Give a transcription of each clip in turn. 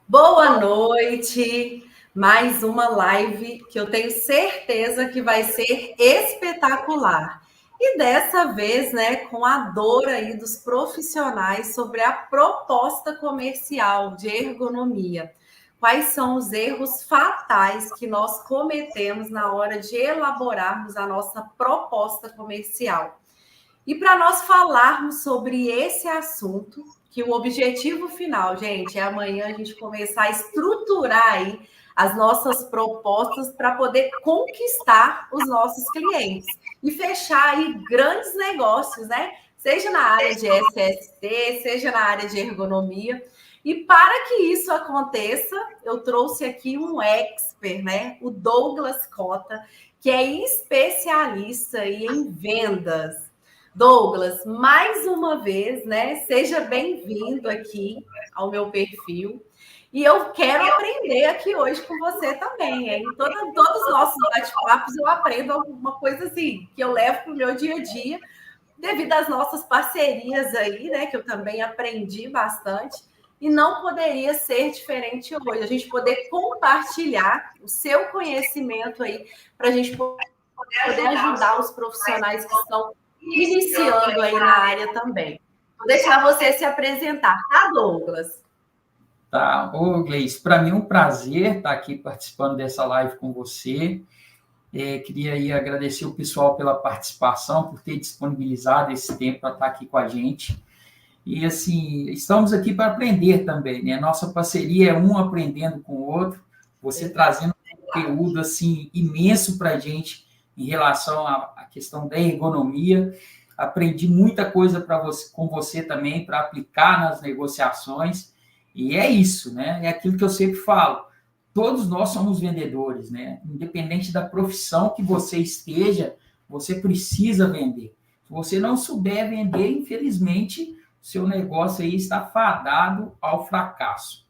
Boa noite! Mais uma live que eu tenho certeza que vai ser espetacular. E dessa vez, né, com a dor aí dos profissionais sobre a proposta comercial de ergonomia. Quais são os erros fatais que nós cometemos na hora de elaborarmos a nossa proposta comercial? E para nós falarmos sobre esse assunto, que o objetivo final, gente, é amanhã a gente começar a estruturar aí as nossas propostas para poder conquistar os nossos clientes e fechar aí grandes negócios, né? Seja na área de SST, seja na área de ergonomia. E para que isso aconteça, eu trouxe aqui um expert, né? O Douglas Cota, que é especialista aí em vendas. Douglas, mais uma vez, né? Seja bem-vindo aqui ao meu perfil. E eu quero aprender aqui hoje com você também, hein? Todos os nossos bate-papos eu aprendo alguma coisa assim, que eu levo para o meu dia a dia, devido às nossas parcerias aí, né? Que eu também aprendi bastante. E não poderia ser diferente hoje, a gente poder compartilhar o seu conhecimento aí, para a gente poder ajudar os profissionais que estão iniciando aí na área também. Vou deixar você se apresentar, tá, Douglas? Tá, ô Gleice, para mim é um prazer estar aqui participando dessa live com você. Queria aí agradecer o pessoal pela participação, por ter disponibilizado esse tempo para estar aqui com a gente. E, assim, estamos aqui para aprender também, né? Nossa parceria é um aprendendo com o outro, você trazendo conteúdo, assim, imenso para a gente em relação à questão da ergonomia. Aprendi muita coisa com você também para aplicar nas negociações. E é isso, né? É aquilo que eu sempre falo. Todos nós somos vendedores, né? Independente da profissão que você esteja, você precisa vender. Se você não souber vender, infelizmente, seu negócio aí está fadado ao fracasso.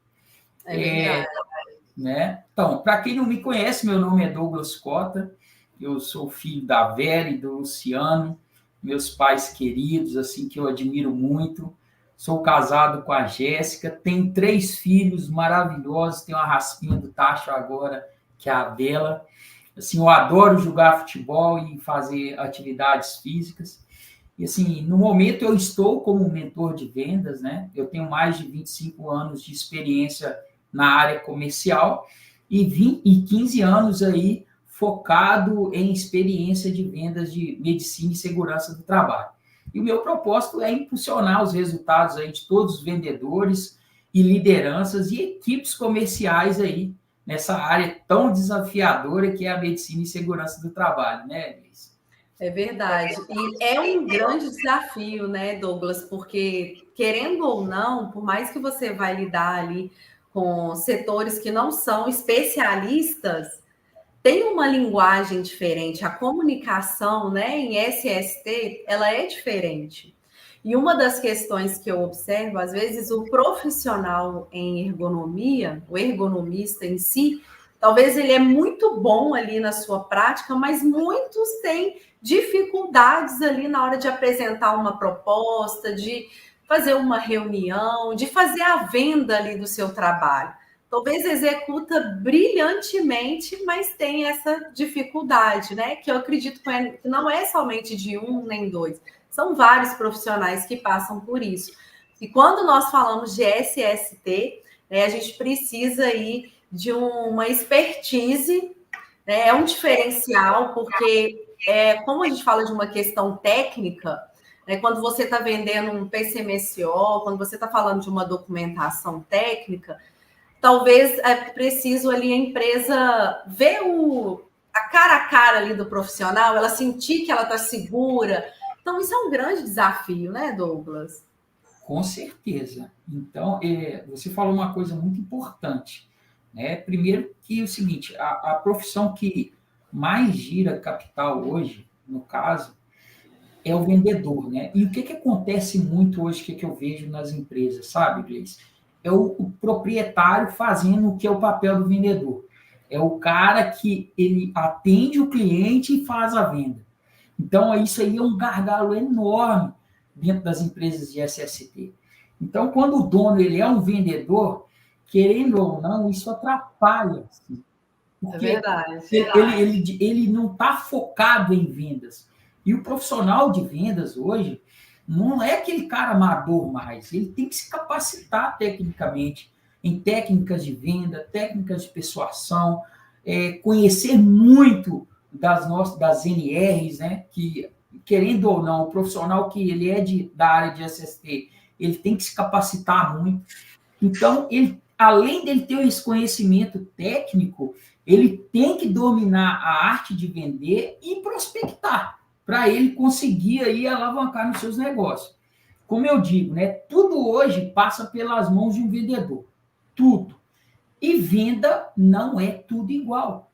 É verdade. Né? Então, para quem não me conhece, meu nome é Douglas Cota, eu sou filho da Vera e do Luciano, meus pais queridos, assim, que eu admiro muito. Sou casado com a Jéssica, tenho 3 filhos maravilhosos, tenho uma raspinha do tacho agora, que é a Bela. Assim, eu adoro jogar futebol e fazer atividades físicas. E, assim, no momento eu estou como mentor de vendas, né? Eu tenho mais de 25 anos de experiência na área comercial e 15 anos aí focado em experiência de vendas de medicina e segurança do trabalho. E o meu propósito é impulsionar os resultados aí de todos os vendedores e lideranças e equipes comerciais aí nessa área tão desafiadora que é a medicina e segurança do trabalho, né, Luiz? É verdade. E é um grande desafio, né, Douglas? Porque, querendo ou não, por mais que você vai lidar ali com setores que não são especialistas, tem uma linguagem diferente. A comunicação, né, em SST, ela é diferente. E uma das questões que eu observo, às vezes, o profissional em ergonomia, o ergonomista em si, talvez ele é muito bom ali na sua prática, mas muitos têm dificuldades ali na hora de apresentar uma proposta, de fazer uma reunião, de fazer a venda ali do seu trabalho. Talvez executa brilhantemente, mas tem essa dificuldade, né? Que eu acredito que não é somente de um nem dois, são vários profissionais que passam por isso. E quando nós falamos de SST, né, a gente precisa aí de uma expertise, né, é um diferencial, porque como a gente fala de uma questão técnica, né, quando você está vendendo um PCMSO, quando você está falando de uma documentação técnica, talvez é preciso ali a empresa ver a cara ali do profissional, ela sentir que ela está segura. Então, isso é um grande desafio, né, Douglas? Com certeza. Então, você falou uma coisa muito importante, né? Primeiro que é o seguinte, a profissão que mais gira capital hoje, no caso, é o vendedor, né? E o que acontece muito hoje, que eu vejo nas empresas, sabe, Gleice? É o proprietário fazendo o que é o papel do vendedor. É o cara que ele atende o cliente e faz a venda. Então, isso aí é um gargalo enorme dentro das empresas de SST. Então, quando o dono ele é um vendedor, querendo ou não, isso atrapalha. Assim, É porque verdade. ele não está focado em vendas. E o profissional de vendas hoje não é aquele cara amador mais. Ele tem que se capacitar tecnicamente em técnicas de venda, técnicas de persuasão, conhecer muito das NRs, né? Que, querendo ou não, o profissional que ele é da área de SST, ele tem que se capacitar muito. Então, ele, além dele ter esse conhecimento técnico, ele tem que dominar a arte de vender e prospectar, para ele conseguir aí alavancar nos seus negócios. Como eu digo, né, tudo hoje passa pelas mãos de um vendedor. Tudo. E venda não é tudo igual.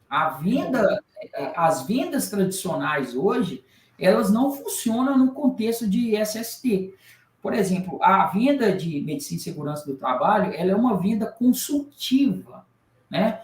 As vendas tradicionais hoje, elas não funcionam no contexto de SST. Por exemplo, a venda de medicina e segurança do trabalho, ela é uma venda consultiva, né?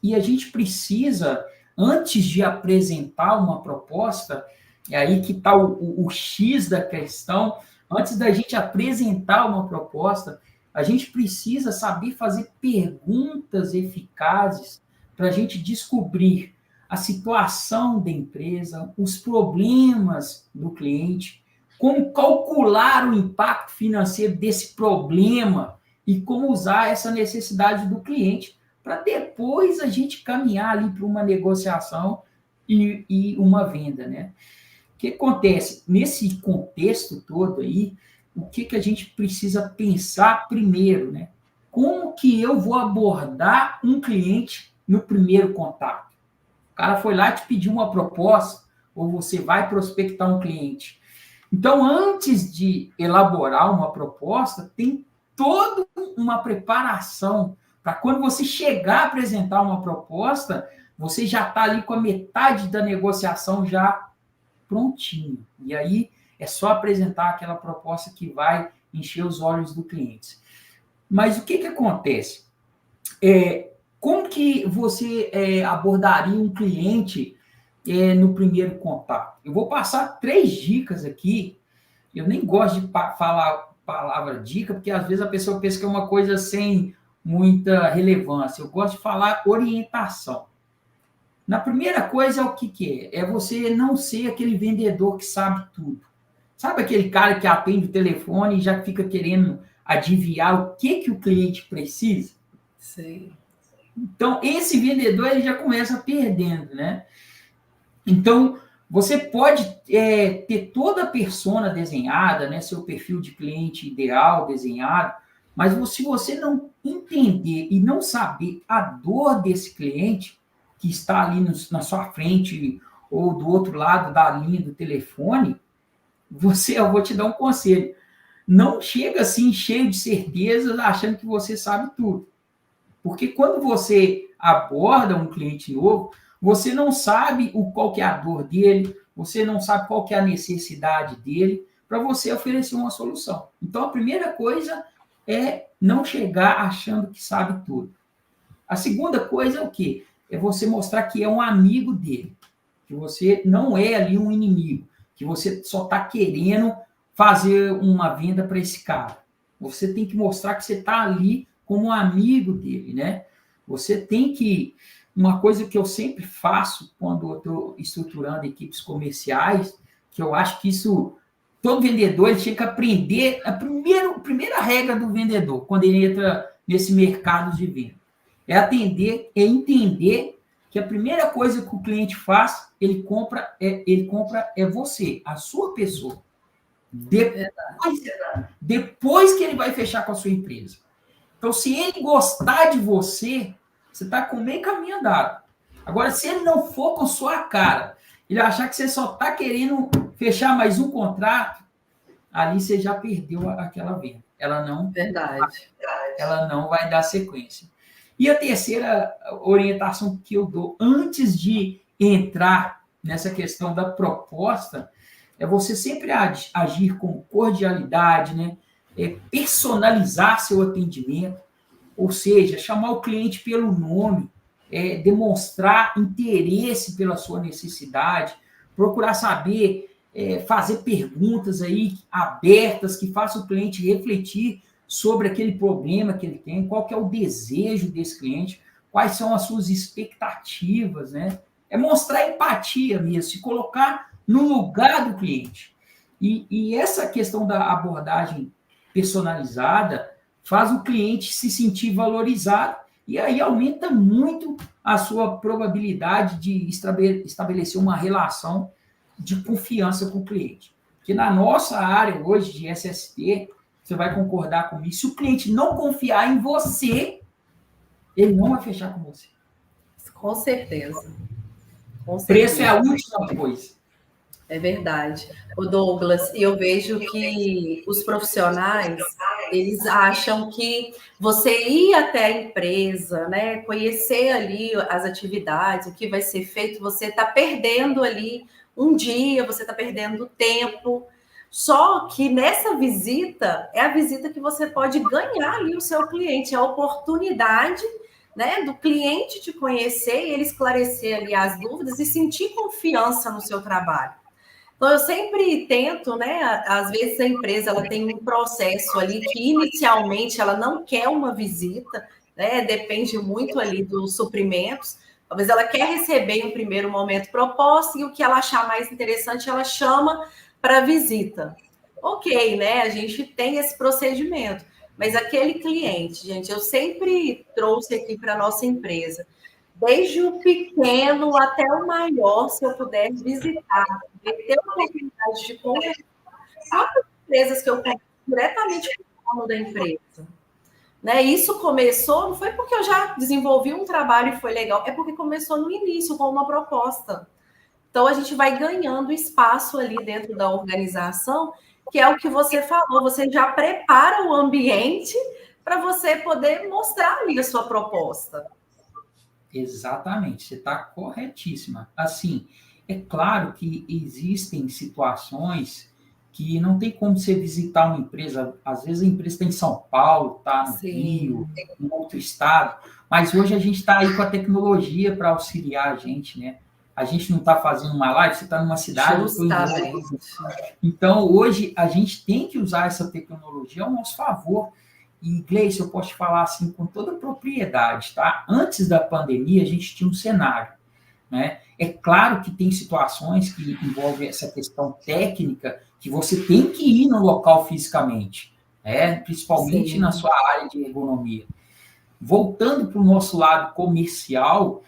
E a gente precisa, antes de apresentar uma proposta, é aí que está o X da questão, antes da gente apresentar uma proposta, a gente precisa saber fazer perguntas eficazes para a gente descobrir a situação da empresa, os problemas do cliente, como calcular o impacto financeiro desse problema e como usar essa necessidade do cliente para depois a gente caminhar ali para uma negociação e uma venda, né? O que acontece? Nesse contexto todo aí, o que a gente precisa pensar primeiro, né? Como que eu vou abordar um cliente no primeiro contato? O cara foi lá e te pediu uma proposta, ou você vai prospectar um cliente. Então, antes de elaborar uma proposta, tem toda uma preparação para quando você chegar a apresentar uma proposta, você já está ali com a metade da negociação já prontinho. E aí é só apresentar aquela proposta que vai encher os olhos do cliente. Mas o que acontece? Como que você abordaria um cliente no primeiro contato? Eu vou passar 3 dicas aqui. Eu nem gosto de falar a palavra dica, porque às vezes a pessoa pensa que é uma coisa sem muita relevância. Eu gosto de falar orientação. Na primeira coisa, o que é? É você não ser aquele vendedor que sabe tudo. Sabe aquele cara que atende o telefone e já fica querendo adivinhar o que o cliente precisa? Sim. Então, esse vendedor ele já começa perdendo, né? Então, você pode ter toda a persona desenhada, né? Seu perfil de cliente ideal desenhado, mas se você não entender e não saber a dor desse cliente que está ali na sua frente ou do outro lado da linha do telefone, eu vou te dar um conselho. Não chega assim cheio de certeza, achando que você sabe tudo. Porque quando você aborda um cliente novo, você não sabe qual que é a dor dele, você não sabe qual que é a necessidade dele, para você oferecer uma solução. Então, a primeira coisa é não chegar achando que sabe tudo. A segunda coisa é o quê? É você mostrar que é um amigo dele, que você não é ali um inimigo, que você só está querendo fazer uma venda para esse cara. Você tem que mostrar que você está ali como um amigo dele, né? Você tem que... Uma coisa que eu sempre faço quando eu estou estruturando equipes comerciais, que eu acho que isso... Todo vendedor ele tinha que aprender a primeira regra do vendedor, quando ele entra nesse mercado de venda. É entender que a primeira coisa que o cliente faz, ele compra você, a sua pessoa. Depois que ele vai fechar com a sua empresa. Então, se ele gostar de você, você está com meio caminho andado. Agora, se ele não for com sua cara, ele achar que você só está querendo fechar mais um contrato, ali você já perdeu aquela venda. Ela não vai dar sequência. E a terceira orientação que eu dou antes de entrar nessa questão da proposta é você sempre agir com cordialidade, né? Personalizar seu atendimento, ou seja, chamar o cliente pelo nome, demonstrar interesse pela sua necessidade, procurar saber, fazer perguntas aí abertas que façam o cliente refletir sobre aquele problema que ele tem, qual que é o desejo desse cliente, quais são as suas expectativas, né? É mostrar empatia mesmo, se colocar no lugar do cliente. E essa questão da abordagem personalizada faz o cliente se sentir valorizado e aí aumenta muito a sua probabilidade de estabelecer uma relação de confiança com o cliente. Porque na nossa área hoje de SST, você vai concordar comigo, se o cliente não confiar em você, ele não vai fechar com você. Com certeza. Com Preço certeza. é a última coisa. É verdade. O Douglas, e eu vejo que os profissionais, eles acham que você ir até a empresa, né, conhecer ali as atividades, o que vai ser feito, você está perdendo ali um dia, você está perdendo tempo. Só que nessa visita, é a visita que você pode ganhar ali o seu cliente, a oportunidade, né, do cliente te conhecer e ele esclarecer ali as dúvidas e sentir confiança no seu trabalho. Então, eu sempre tento, né? Às vezes a empresa ela tem um processo ali que inicialmente ela não quer uma visita, né? Depende muito ali dos suprimentos. Talvez ela quer receber em um primeiro momento proposta e o que ela achar mais interessante ela chama para visita. Ok, né? A gente tem esse procedimento, mas aquele cliente, gente, eu sempre trouxe aqui para a nossa empresa desde o pequeno até o maior, se eu puder visitar, ter a oportunidade de conversar com as empresas que eu converso diretamente com o dono da empresa. Né? Isso começou, não foi porque eu já desenvolvi um trabalho e foi legal, é porque começou no início com uma proposta. Então, a gente vai ganhando espaço ali dentro da organização, que é o que você falou, você já prepara o ambiente para você poder mostrar ali a sua proposta. Exatamente, você está corretíssima. Assim, é claro que existem situações que não tem como você visitar uma empresa. Às vezes a empresa está em São Paulo, está no Rio, em outro estado, mas hoje a gente está aí com a tecnologia para auxiliar a gente, né? A gente não está fazendo uma live, você está numa cidade, eu estou em outra. Então, hoje a gente tem que usar essa tecnologia ao nosso favor. E, Gleice, eu posso te falar assim com toda propriedade, tá? Antes da pandemia, a gente tinha um cenário, né? É claro que tem situações que envolvem essa questão técnica que você tem que ir no local fisicamente, né? Principalmente na sua área de ergonomia. Voltando para o nosso lado comercial,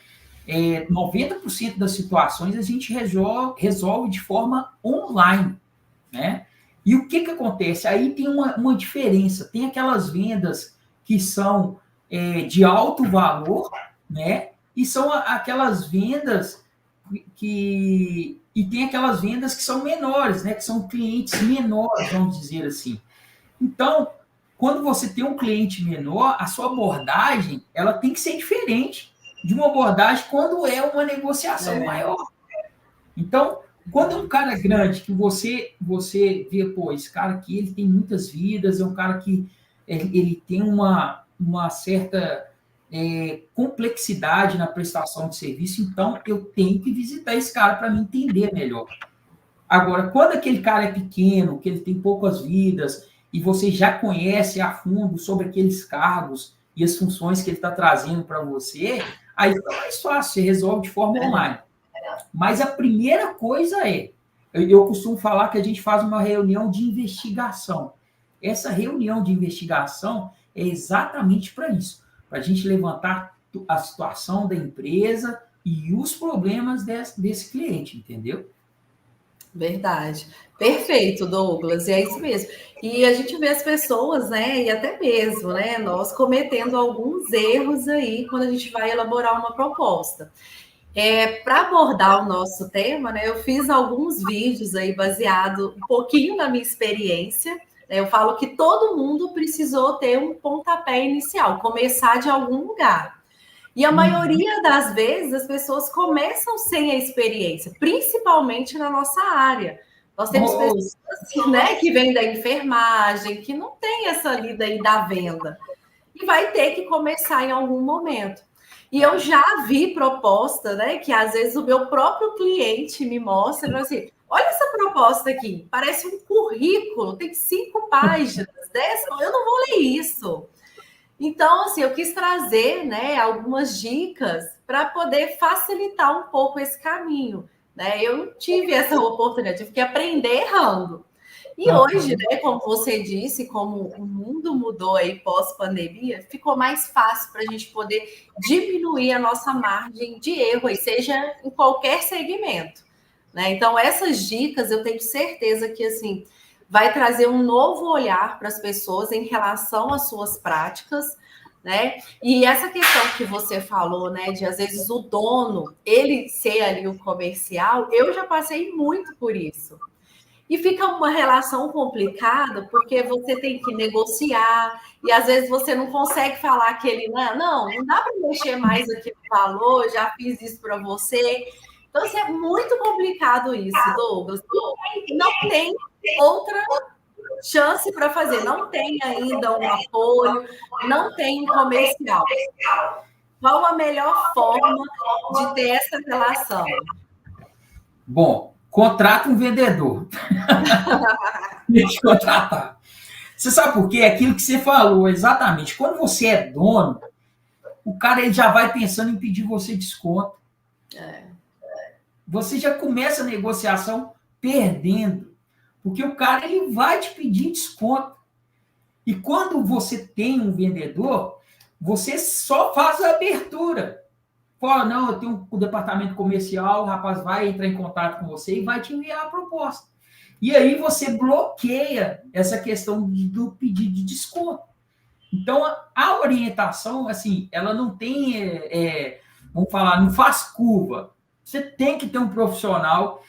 90% das situações a gente resolve de forma online, né? E o que acontece? Aí tem uma diferença. Tem aquelas vendas que são de alto valor, né? E são aquelas vendas que... E tem aquelas vendas que são menores, né? Que são clientes menores, vamos dizer assim. Então, quando você tem um cliente menor, a sua abordagem ela tem que ser diferente de uma abordagem quando é uma negociação maior. Então, quando é um cara grande que você vê, pô, esse cara aqui ele tem muitas vidas, é um cara que ele tem uma certa complexidade na prestação de serviço, então eu tenho que visitar esse cara para me entender melhor. Agora, quando aquele cara é pequeno, que ele tem poucas vidas, e você já conhece a fundo sobre aqueles cargos e as funções que ele está trazendo para você, aí fica mais fácil, você resolve de forma online. Mas a primeira coisa eu costumo falar que a gente faz uma reunião de investigação. Essa reunião de investigação é exatamente para isso, para a gente levantar a situação da empresa e os problemas desse cliente, entendeu? Verdade. Perfeito, Douglas, e é isso mesmo. E a gente vê as pessoas, né, e até mesmo, né, nós cometendo alguns erros aí quando a gente vai elaborar uma proposta. Para abordar o nosso tema, né, eu fiz alguns vídeos aí baseado um pouquinho na minha experiência. Né, eu falo que todo mundo precisou ter um pontapé inicial, começar de algum lugar. E a maioria das vezes as pessoas começam sem a experiência, principalmente na nossa área. Nós temos pessoas né, que vêm da enfermagem, que não tem essa lida aí da venda. E vai ter que começar em algum momento. E eu já vi proposta, né? Que às vezes o meu próprio cliente me mostra, assim, olha essa proposta aqui, parece um currículo, tem 5 páginas, 10, eu não vou ler isso? Então, assim, eu quis trazer, né, algumas dicas para poder facilitar um pouco esse caminho, né? Eu não tive essa oportunidade, tive que aprender errando. E hoje, né, como você disse, como o mundo mudou aí pós-pandemia, ficou mais fácil para a gente poder diminuir a nossa margem de erro, aí, seja em qualquer segmento, né? Então, essas dicas eu tenho certeza que, assim, vai trazer um novo olhar para as pessoas em relação às suas práticas, né? E essa questão que você falou, né, de às vezes o dono, ele ser ali o comercial, eu já passei muito por isso. E fica uma relação complicada, porque você tem que negociar, e às vezes você não consegue falar aquele, não dá para mexer mais aqui no valor, já fiz isso para você. Então, assim, é muito complicado isso, Douglas. E não tem outra chance para fazer, não tem ainda um apoio, não tem um comercial. Qual a melhor forma de ter essa relação? Bom, contrata um vendedor. Deixa eu contratar. Você sabe por quê? Aquilo que você falou, exatamente. Quando você é dono, o cara ele já vai pensando em pedir você desconto. Você já começa a negociação perdendo, porque o cara ele vai te pedir desconto. E quando você tem um vendedor, você só faz a abertura. Fala, não, eu tenho um departamento comercial, o rapaz vai entrar em contato com você e vai te enviar a proposta. E aí você bloqueia essa questão do pedido de desconto. Então, a orientação, assim, ela não tem, vamos falar, não faz curva. Você tem que ter um profissional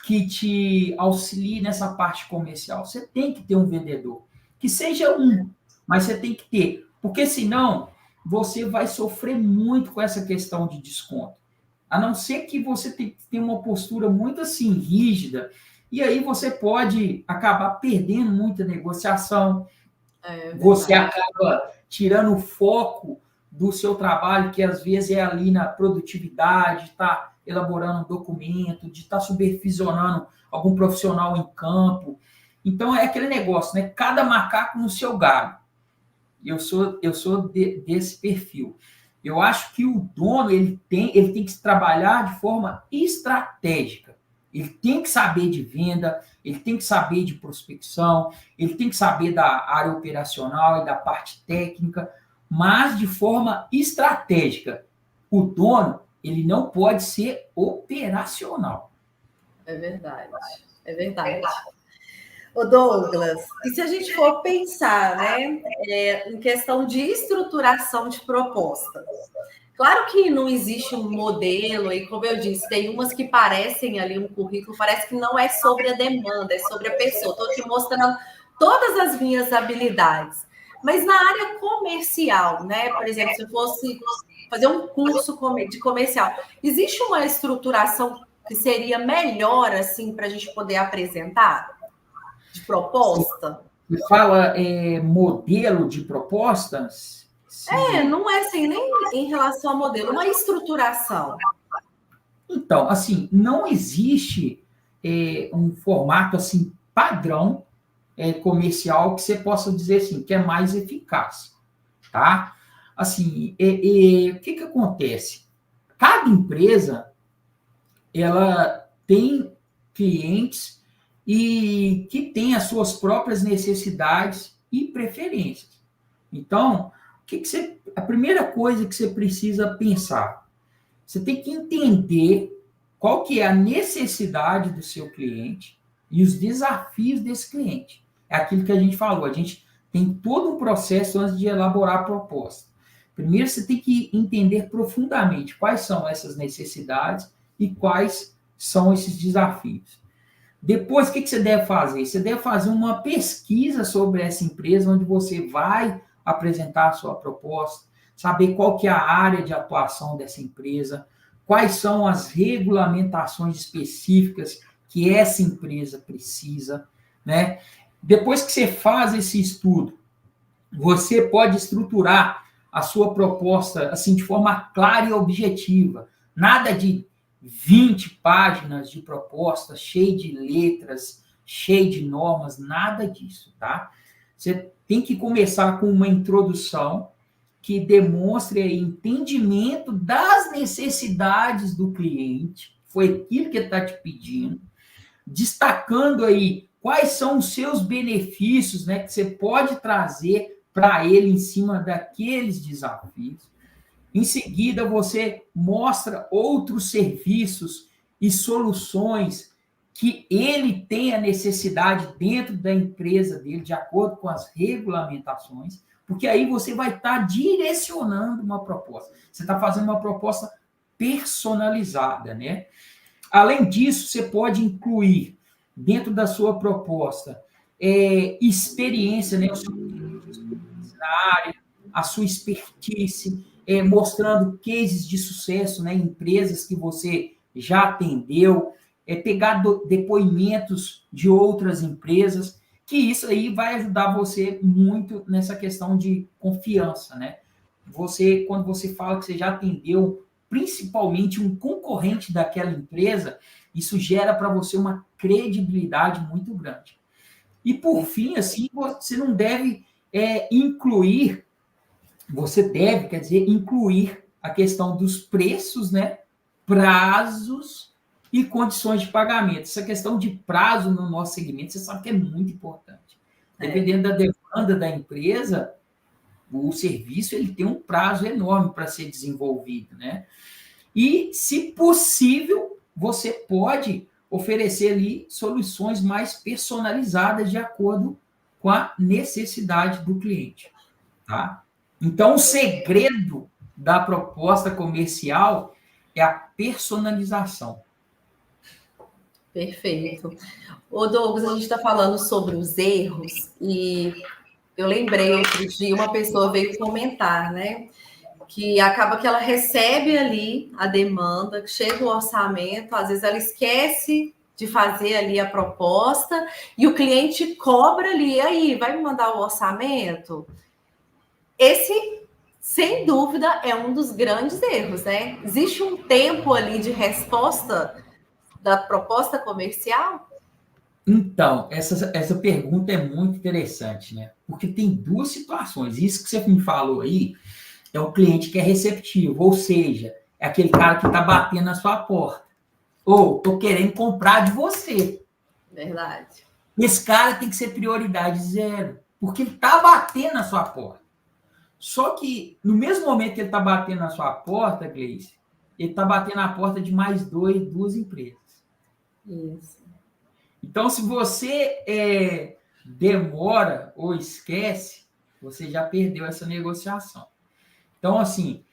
que te auxilie nessa parte comercial. Você tem que ter um vendedor. Que seja um, mas você tem que ter. Porque senão, você vai sofrer muito com essa questão de desconto. A não ser que você tenha uma postura muito, assim, rígida. E aí você pode acabar perdendo muita negociação. Você acaba tirando o foco do seu trabalho, que às vezes é ali na produtividade, está elaborando um documento, de estar supervisionando algum profissional em campo. Então, é aquele negócio, né? Cada macaco no seu galho. Eu sou desse perfil. Eu acho que o dono ele tem que trabalhar de forma estratégica. Ele tem que saber de venda, ele tem que saber de prospecção, ele tem que saber da área operacional e da parte técnica, mas de forma estratégica. O dono, ele não pode ser operacional. É verdade, é verdade. Ô Douglas, e se a gente for pensar, né, em questão de estruturação de proposta? Claro que não existe um modelo, e como eu disse, tem umas que parecem ali um currículo, parece que não é sobre a demanda, é sobre a pessoa. Estou te mostrando todas as minhas habilidades. Mas na área comercial, né? Por exemplo, se eu fosse fazer um curso de comercial, existe uma estruturação que seria melhor, assim, para a gente poder apresentar? De proposta? Você fala modelo de propostas? Não é assim, nem em relação ao modelo, uma estruturação. Então, assim, não existe um formato assim padrão comercial que você possa dizer assim, que é mais eficaz, tá? Assim, o que acontece? Cada empresa, ela tem clientes e que tem as suas próprias necessidades e preferências. Então, a primeira coisa que você precisa pensar, você tem que entender qual que é a necessidade do seu cliente e os desafios desse cliente. É aquilo que a gente falou, a gente tem todo um processo antes de elaborar a proposta. Primeiro, você tem que entender profundamente quais são essas necessidades e quais são esses desafios. Depois, o que você deve fazer? Você deve fazer uma pesquisa sobre essa empresa, onde você vai apresentar a sua proposta, saber qual que é a área de atuação dessa empresa, quais são as regulamentações específicas que essa empresa precisa, né? Depois que você faz esse estudo, você pode estruturar a sua proposta assim de forma clara e objetiva. Nada de 20 páginas de proposta, cheio de letras, cheio de normas, nada disso, tá? Você tem que começar com uma introdução que demonstre aí entendimento das necessidades do cliente, foi aquilo que ele está te pedindo, destacando aí quais são os seus benefícios, né, que você pode trazer para ele em cima daqueles desafios. Em seguida, você mostra outros serviços e soluções que ele tem a necessidade dentro da empresa dele, de acordo com as regulamentações, porque aí você vai estar direcionando uma proposta. Você está fazendo uma proposta personalizada, né? Além disso, você pode incluir dentro da sua proposta experiência, né? O seu na área, a sua expertise, mostrando cases de sucesso, né? Empresas que você já atendeu, pegar depoimentos de outras empresas, que isso aí vai ajudar você muito nessa questão de confiança, né? Você, quando você fala que você já atendeu principalmente um concorrente daquela empresa, isso gera para você uma credibilidade muito grande. E, por fim, assim, você não deve incluir, você deve, quer dizer, incluir a questão dos preços, né? Prazos e condições de pagamento. Essa questão de prazo no nosso segmento, você sabe que é muito importante. Dependendo da demanda da empresa, o serviço ele tem um prazo enorme para ser desenvolvido, né? E, se possível, você pode oferecer ali soluções mais personalizadas de acordo com a necessidade do cliente, tá? Então, o segredo da proposta comercial é a personalização. Perfeito. Ô, Douglas, a gente está falando sobre os erros e eu lembrei outro dia, uma pessoa veio comentar, né? Que acaba que ela recebe ali a demanda, chega o orçamento, às vezes ela esquece de fazer ali a proposta e o cliente cobra ali, aí, vai me mandar o orçamento? Esse, sem dúvida, é um dos grandes erros, né? Existe um tempo ali de resposta da proposta comercial? Então, essa pergunta é muito interessante, né? Porque tem duas situações. Isso que você me falou aí é o cliente que é receptivo, ou seja, é aquele cara que está batendo na sua porta. Ou estou querendo comprar de você. Verdade. Esse cara tem que ser prioridade zero, porque ele está batendo na sua porta. Só que, no mesmo momento que ele está batendo na sua porta, Gleice, ele está batendo na porta de mais duas empresas. Isso. Então, se você demora ou esquece, você já perdeu essa negociação. Então, assim,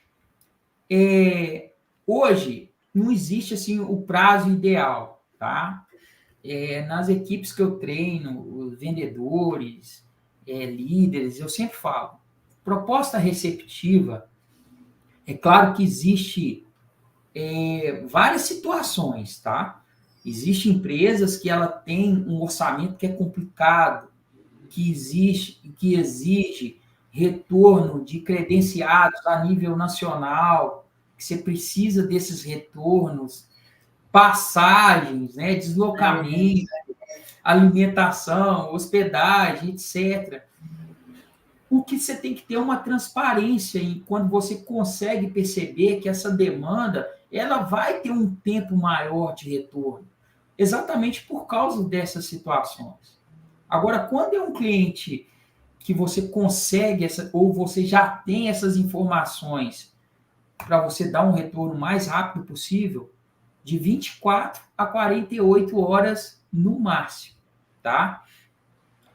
hoje não existe assim o prazo ideal, tá? Nas equipes que eu treino, os vendedores, líderes, eu sempre falo, proposta receptiva, é claro que existe várias situações, tá? Existem empresas que ela tem um orçamento que é complicado, que exige retorno de credenciados a nível nacional, que você precisa desses retornos, passagens, né, deslocamento, alimentação, hospedagem, etc. O que você tem que ter uma transparência em quando você consegue perceber que essa demanda ela vai ter um tempo maior de retorno, exatamente por causa dessas situações. Agora, quando é um cliente que você consegue, ou você já tem essas informações para você dar um retorno mais rápido possível, de 24 a 48 horas no máximo, tá?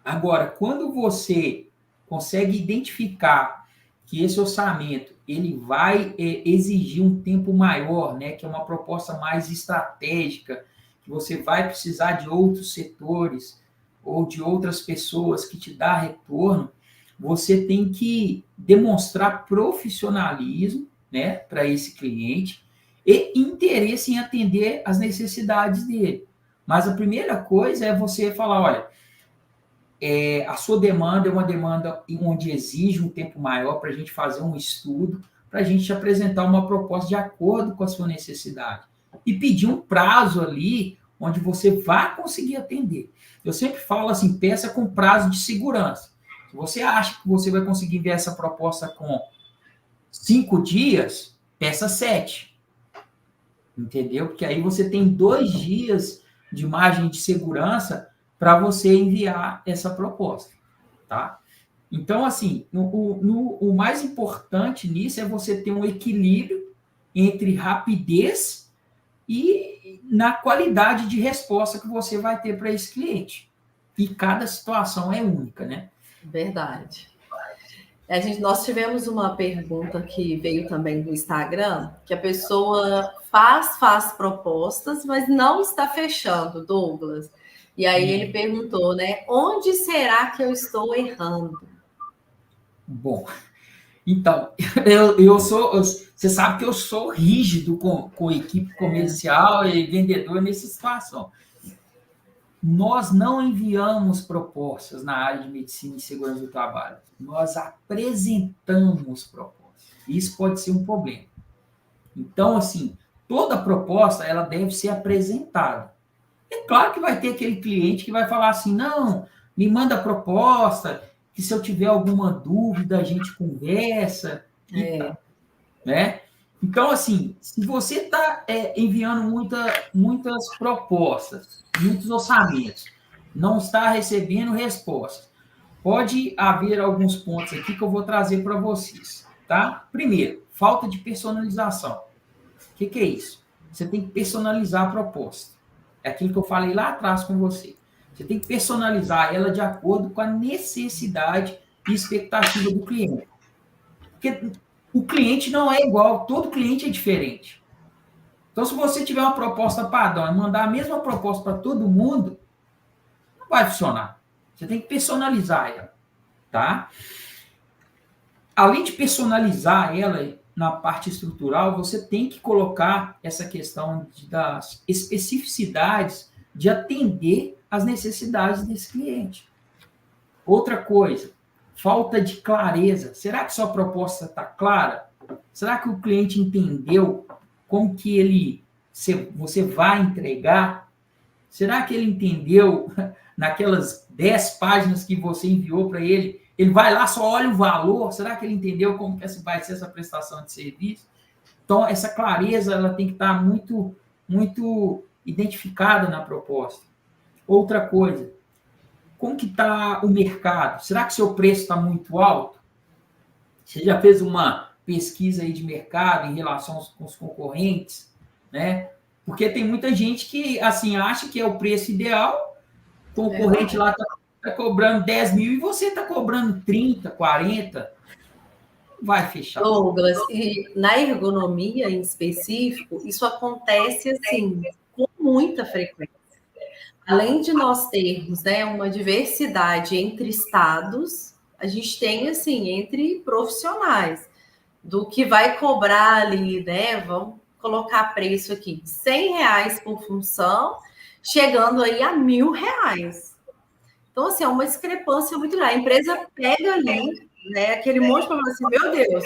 Agora, quando você consegue identificar que esse orçamento ele vai exigir um tempo maior, né, que é uma proposta mais estratégica, que você vai precisar de outros setores ou de outras pessoas que te dá retorno, você tem que demonstrar profissionalismo, né, para esse cliente e interesse em atender as necessidades dele. Mas a primeira coisa é você falar, olha, a sua demanda é uma demanda onde exige um tempo maior para a gente fazer um estudo, para a gente te apresentar uma proposta de acordo com a sua necessidade. E pedir um prazo ali onde você vai conseguir atender. Eu sempre falo assim, peça com prazo de segurança. Se você acha que você vai conseguir enviar essa proposta com 5 dias, peça 7. Entendeu? Porque aí você tem 2 dias de margem de segurança para você enviar essa proposta, tá? Então, assim, o mais importante nisso é você ter um equilíbrio entre rapidez e na qualidade de resposta que você vai ter para esse cliente. E cada situação é única, né? Verdade. Nós tivemos uma pergunta que veio também do Instagram, que a pessoa faz propostas, mas não está fechando, Douglas. E aí ele perguntou, né? Onde será que eu estou errando? Bom, então, eu sou. Você sabe que eu sou rígido com equipe comercial e vendedor nessa situação. Nós não enviamos propostas na área de medicina e segurança do trabalho. Nós apresentamos propostas. Isso pode ser um problema. Então, assim, toda proposta ela deve ser apresentada. É claro que vai ter aquele cliente que vai falar assim, não, me manda a proposta, que se eu tiver alguma dúvida a gente conversa, né? Então, assim, se você está enviando muitas propostas, muitos orçamentos, não está recebendo respostas, pode haver alguns pontos aqui que eu vou trazer para vocês, tá? Primeiro, falta de personalização. O que é isso? Você tem que personalizar a proposta. É aquilo que eu falei lá atrás com você. Você tem que personalizar ela de acordo com a necessidade e expectativa do cliente. Porque o cliente não é igual, todo cliente é diferente. Então, se você tiver uma proposta padrão e mandar a mesma proposta para todo mundo, não vai funcionar. Você tem que personalizar ela, tá? Além de personalizar ela na parte estrutural, você tem que colocar essa questão das especificidades de atender às necessidades desse cliente. Outra coisa, falta de clareza. Será que sua proposta está clara? Será que o cliente entendeu como que você vai entregar? Será que ele entendeu naquelas 10 páginas que você enviou para ele? Ele vai lá, só olha o valor. Será que ele entendeu como que vai ser essa prestação de serviço? Então, essa clareza ela tem que estar muito, muito identificada na proposta. Outra coisa, como que está o mercado? Será que seu preço está muito alto? Você já fez uma pesquisa aí de mercado em relação com os concorrentes, né? Porque tem muita gente que, assim, acha que é o preço ideal, o concorrente lá está cobrando 10 mil e você está cobrando 30, 40, vai fechar. Douglas, e na ergonomia em específico, isso acontece, assim, com muita frequência. Além de nós termos, né, uma diversidade entre estados, a gente tem, assim, entre profissionais, do que vai cobrar ali, né, vamos colocar preço aqui, R$100 por função, chegando aí a R$1.000. Então, assim, é uma discrepância muito grande. A empresa pega ali, né, aquele monte de problema assim, meu Deus,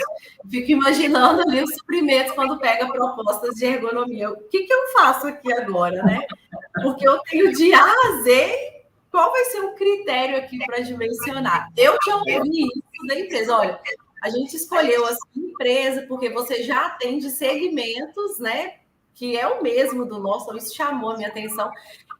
fico imaginando ali os suprimentos quando pega propostas de ergonomia. O que eu faço aqui agora, né? Porque eu tenho de A a Z, qual vai ser o critério aqui para dimensionar? Eu já ouvi isso da empresa, olha, a gente escolheu a sua empresa porque você já atende segmentos, né, que é o mesmo do nosso, então isso chamou a minha atenção.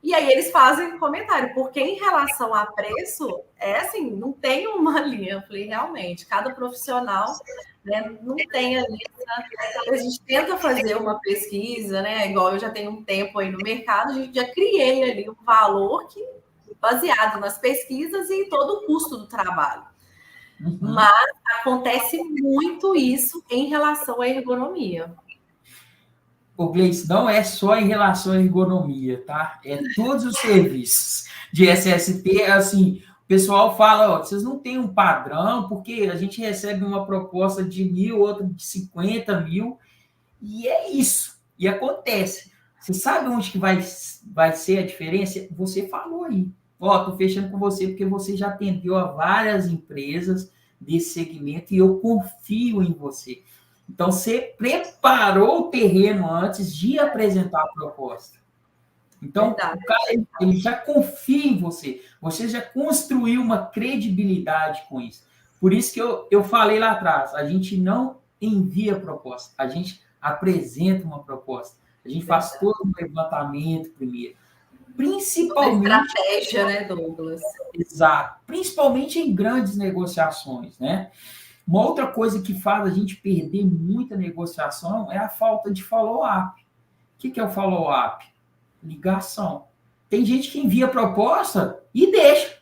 E aí eles fazem comentário, porque em relação a preço, é assim, não tem uma linha. Eu falei, realmente, cada profissional, né, não tem ali. A gente tenta fazer uma pesquisa, né? Igual eu já tenho um tempo aí no mercado, a gente já criei ali um valor que, baseado nas pesquisas e todo o custo do trabalho. Uhum. Mas acontece muito isso em relação à ergonomia. O Gleice, não é só em relação à ergonomia, tá? É todos os serviços de SST, assim, o pessoal fala, ó, vocês não têm um padrão, porque a gente recebe uma proposta de 1.000, outra de 50 mil, e é isso, e acontece. Você sabe onde que vai ser a diferença? Você falou aí. Ó, tô fechando com você porque você já atendeu a várias empresas desse segmento e eu confio em você. Então, você preparou o terreno antes de apresentar a proposta. Então, o cara ele já confia em você. Você já construiu uma credibilidade com isso. Por isso que eu falei lá atrás, a gente não envia proposta, a gente apresenta uma proposta. A gente faz todo um levantamento primeiro. Principalmente... Uma estratégia, né, Douglas? Exato. Principalmente em grandes negociações, né? Uma outra coisa que faz a gente perder muita negociação é a falta de follow-up. O que é o follow-up? Ligação. Tem gente que envia proposta e deixa.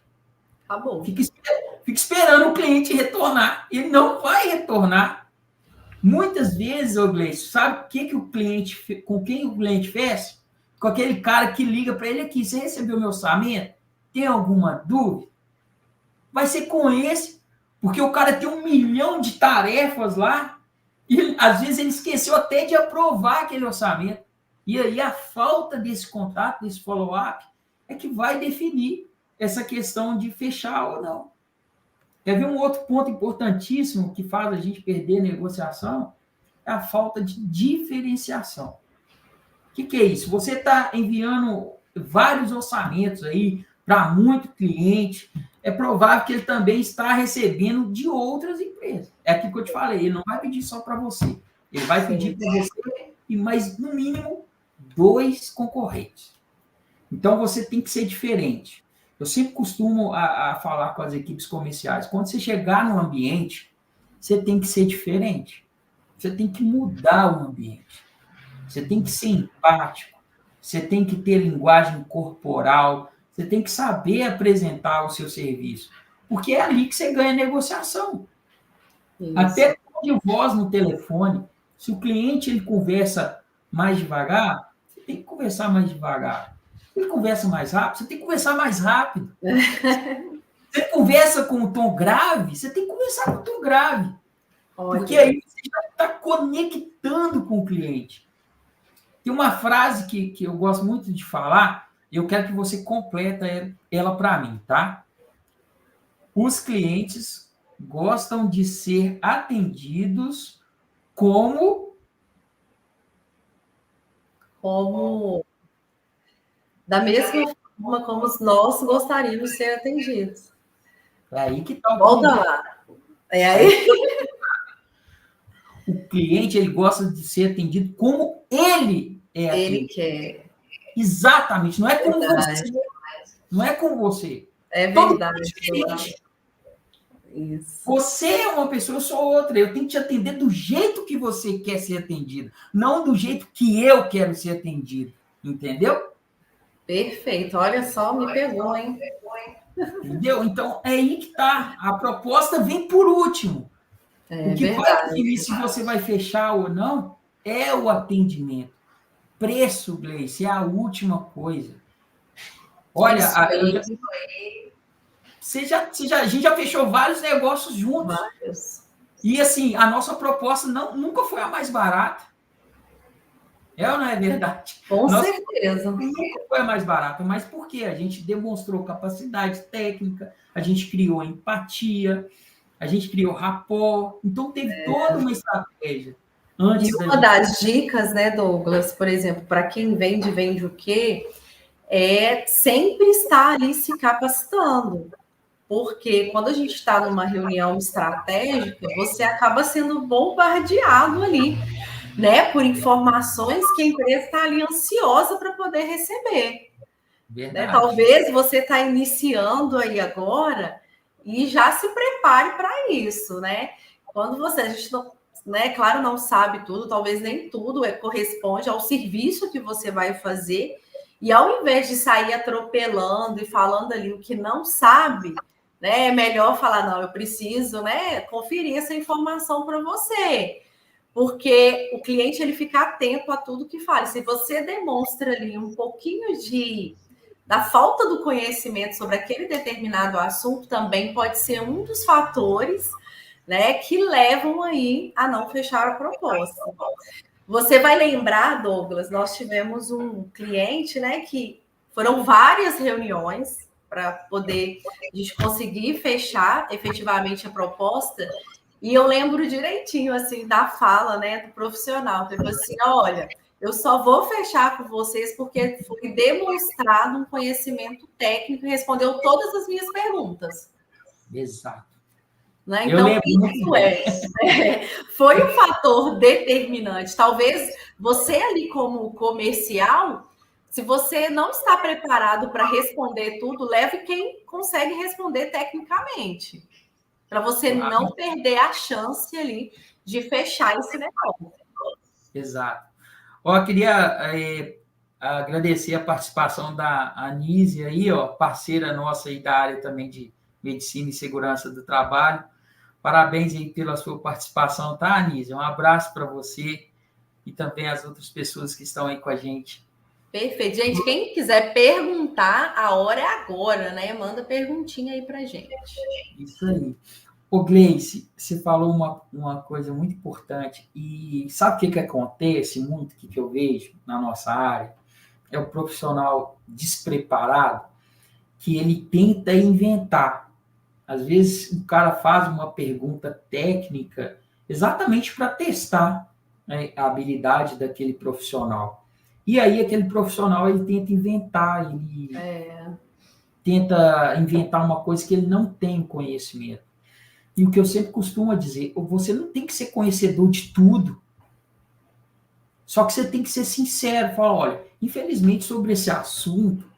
Acabou. Fica esperando o cliente retornar. Ele não vai retornar. Muitas vezes, ô Gleice, sabe com quem o cliente fez? Com aquele cara que liga para ele aqui, você recebeu meu orçamento? Tem alguma dúvida? Vai ser com esse, porque o cara tem 1 milhão de tarefas lá, e às vezes ele esqueceu até de aprovar aquele orçamento. E aí a falta desse contato, desse follow-up, é que vai definir essa questão de fechar ou não. Quer ver um outro ponto importantíssimo que faz a gente perder a negociação? É a falta de diferenciação. O que é isso? Você está enviando vários orçamentos aí para muito cliente, é provável que ele também está recebendo de outras empresas. É aquilo que eu te falei, ele não vai pedir só para você. Ele vai pedir para você e mais, no mínimo, 2 concorrentes. Então, você tem que ser diferente. Eu sempre costumo a falar com as equipes comerciais, quando você chegar no ambiente, você tem que ser diferente. Você tem que mudar o ambiente. Você tem que ser empático. Você tem que ter linguagem corporal. Você tem que saber apresentar o seu serviço. Porque é ali que você ganha negociação. Isso. Até de voz no telefone. Se o cliente ele conversa mais devagar, você tem que conversar mais devagar. Se ele conversa mais rápido, você tem que conversar mais rápido. Se ele conversa com um tom grave, você tem que conversar com um tom grave. Olha. Porque aí você já está conectando com o cliente. Tem uma frase que eu gosto muito de falar, e eu quero que você completa ela para mim, tá? Os clientes gostam de ser atendidos como da mesma forma como nós gostaríamos de ser atendidos. É aí que está o Volta lá. É aí. O cliente ele gosta de ser atendido como ele é atendido. Ele quer. Exatamente. Não é como você. Não é com você. É verdade. Isso. Você é uma pessoa, eu sou outra. Eu tenho que te atender do jeito que você quer ser atendido, não do jeito que eu quero ser atendido. Entendeu? Perfeito. Olha só, me pegou, hein? Entendeu? Então, é aí que tá. A proposta vem por último. O que vai definir se você vai fechar ou não é o atendimento. Preço, Gleice, é a última coisa. Olha, a gente já fechou vários negócios juntos. Vários. E assim, a nossa proposta nunca foi a mais barata. É ou não é verdade? Com certeza. Nunca foi a mais barata, mas por quê? A gente demonstrou capacidade técnica, a gente criou empatia, a gente criou rapport, então teve toda uma estratégia. E uma das dicas, né, Douglas, por exemplo, para quem vende o quê? É sempre estar ali se capacitando. Porque quando a gente está numa reunião estratégica, você acaba sendo bombardeado ali, né, por informações que a empresa está ali ansiosa para poder receber. Né? Talvez você está iniciando aí agora e já se prepare para isso, né? Quando a gente não, né, claro, não sabe tudo, talvez nem tudo corresponde ao serviço que você vai fazer, e ao invés de sair atropelando e falando ali o que não sabe, né, é melhor falar, não, eu preciso, né, conferir essa informação para você, porque o cliente ele fica atento a tudo que fala. Se você demonstra ali um pouquinho da falta do conhecimento sobre aquele determinado assunto, também pode ser um dos fatores, né, que levam aí a não fechar a proposta. Você vai lembrar, Douglas, nós tivemos um cliente, né, que foram várias reuniões para poder a gente conseguir fechar efetivamente a proposta, e eu lembro direitinho, assim, da fala, né, do profissional, que ele falou assim, olha, Eu só vou fechar com vocês porque foi demonstrado um conhecimento técnico e respondeu todas as minhas perguntas. Exato. Né? Então, foi um fator determinante. Talvez você ali como comercial, se você não está preparado para responder tudo, leve quem consegue responder tecnicamente, para você não perder a chance ali de fechar esse negócio. Exato. Eu queria agradecer a participação da Anísia aí, parceira nossa aí da área também de Medicina e Segurança do Trabalho. Parabéns aí pela sua participação, tá, Anísia? Um abraço para você e também as outras pessoas que estão aí com a gente. Perfeito. Gente, quem quiser perguntar, a hora é agora, né? Manda perguntinha aí para gente. Isso aí. Ô, Gleice, você falou uma coisa muito importante e sabe o que acontece muito, que eu vejo na nossa área? É o profissional despreparado que ele tenta inventar. Às vezes o cara faz uma pergunta técnica exatamente para testar, né, a habilidade daquele profissional. E aí aquele profissional ele tenta inventar, tenta inventar uma coisa que ele não tem conhecimento. E o que eu sempre costumo dizer, você não tem que ser conhecedor de tudo. Só que você tem que ser sincero, falar, olha, infelizmente sobre esse assunto,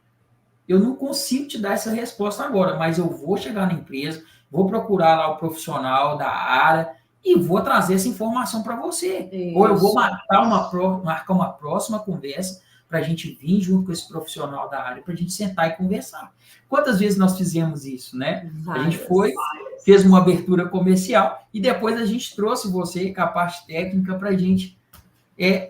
eu não consigo te dar essa resposta agora, mas eu vou chegar na empresa, vou procurar lá o profissional da área e vou trazer essa informação para você. Isso. Ou eu vou marcar uma próxima conversa para a gente vir junto com esse profissional da área, para a gente sentar e conversar. Quantas vezes nós fizemos isso, né? A gente fez uma abertura comercial e depois a gente trouxe você com a parte técnica para a gente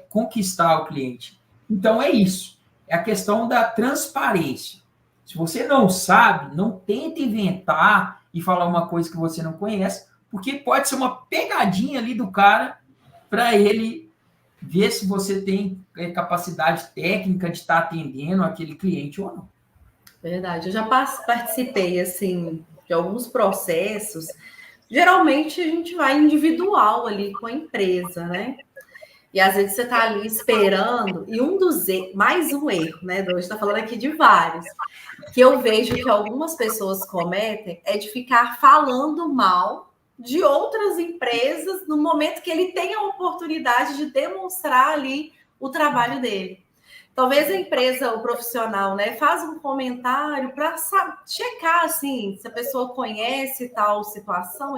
conquistar o cliente. Então, é isso. É a questão da transparência. Se você não sabe, não tenta inventar e falar uma coisa que você não conhece, porque pode ser uma pegadinha ali do cara para ele ver se você tem capacidade técnica de estar atendendo aquele cliente ou não. Verdade. Eu já participei, assim, de alguns processos. Geralmente, a gente vai individual ali com a empresa, né? E às vezes você está ali esperando, e mais um erro, né? Hoje está falando aqui de vários, que eu vejo que algumas pessoas cometem é de ficar falando mal de outras empresas no momento que ele tem a oportunidade de demonstrar ali o trabalho dele. Talvez a empresa, o profissional, né, faz um comentário para checar assim, se a pessoa conhece tal situação.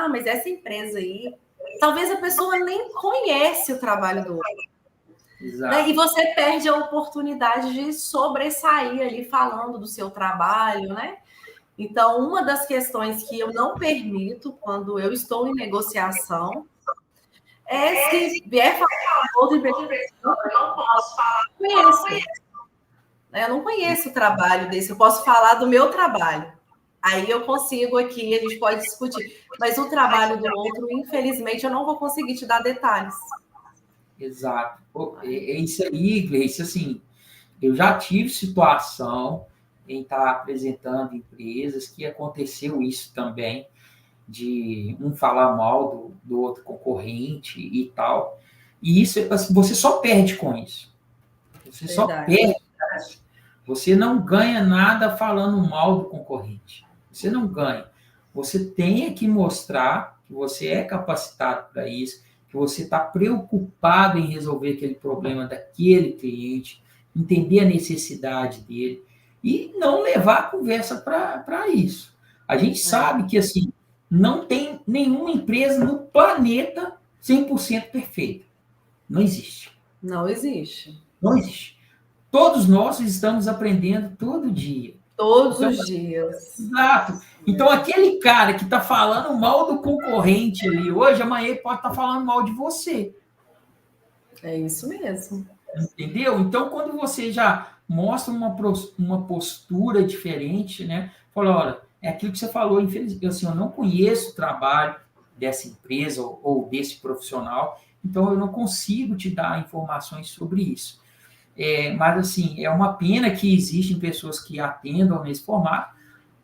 Mas essa empresa aí, talvez a pessoa nem conhece o trabalho do outro. Né? E você perde a oportunidade de sobressair ali falando do seu trabalho, né? Então, uma das questões que eu não permito quando eu estou em negociação se vier falar outro investidor, eu não posso falar. Eu não conheço o trabalho desse, eu posso falar do meu trabalho. Aí eu consigo aqui, a gente pode discutir. Mas o trabalho do outro, infelizmente, eu não vou conseguir te dar detalhes. Exato. É isso aí, Gleice, assim, eu já tive situação em estar apresentando empresas que aconteceu isso também, de um falar mal do outro concorrente e tal. E isso, assim, você só perde com isso. Você só perde. Você não ganha nada falando mal do concorrente. Você não ganha. Você tem que mostrar que você é capacitado para isso, que você está preocupado em resolver aquele problema daquele cliente, entender a necessidade dele e não levar a conversa para isso. A gente sabe que, assim, não tem nenhuma empresa no planeta 100% perfeita. Não existe. Não existe. Não existe. Todos nós estamos aprendendo todo dia. Todos os dias. Exato. Então, aquele cara que está falando mal do concorrente ali hoje, amanhã ele pode estar falando mal de você. É isso mesmo. Entendeu? Então, quando você já mostra uma postura diferente, né? Fala, olha, é aquilo que você falou, infelizmente, assim, eu não conheço o trabalho dessa empresa ou desse profissional, então eu não consigo te dar informações sobre isso. Mas, assim, é uma pena que existem pessoas que atendam nesse formato,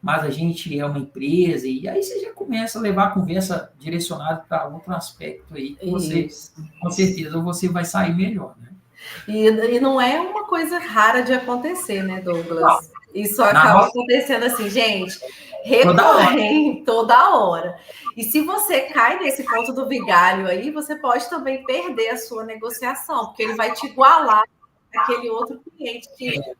mas a gente é uma empresa, e aí você já começa a levar a conversa direcionada para outro aspecto aí, que você, com certeza, você vai sair melhor, né? E não é uma coisa rara de acontecer, né, Douglas? Isso acaba acontecendo assim, gente, recorrente toda hora. E se você cai nesse ponto do vigário aí, você pode também perder a sua negociação, porque ele vai te igualar aquele outro cliente,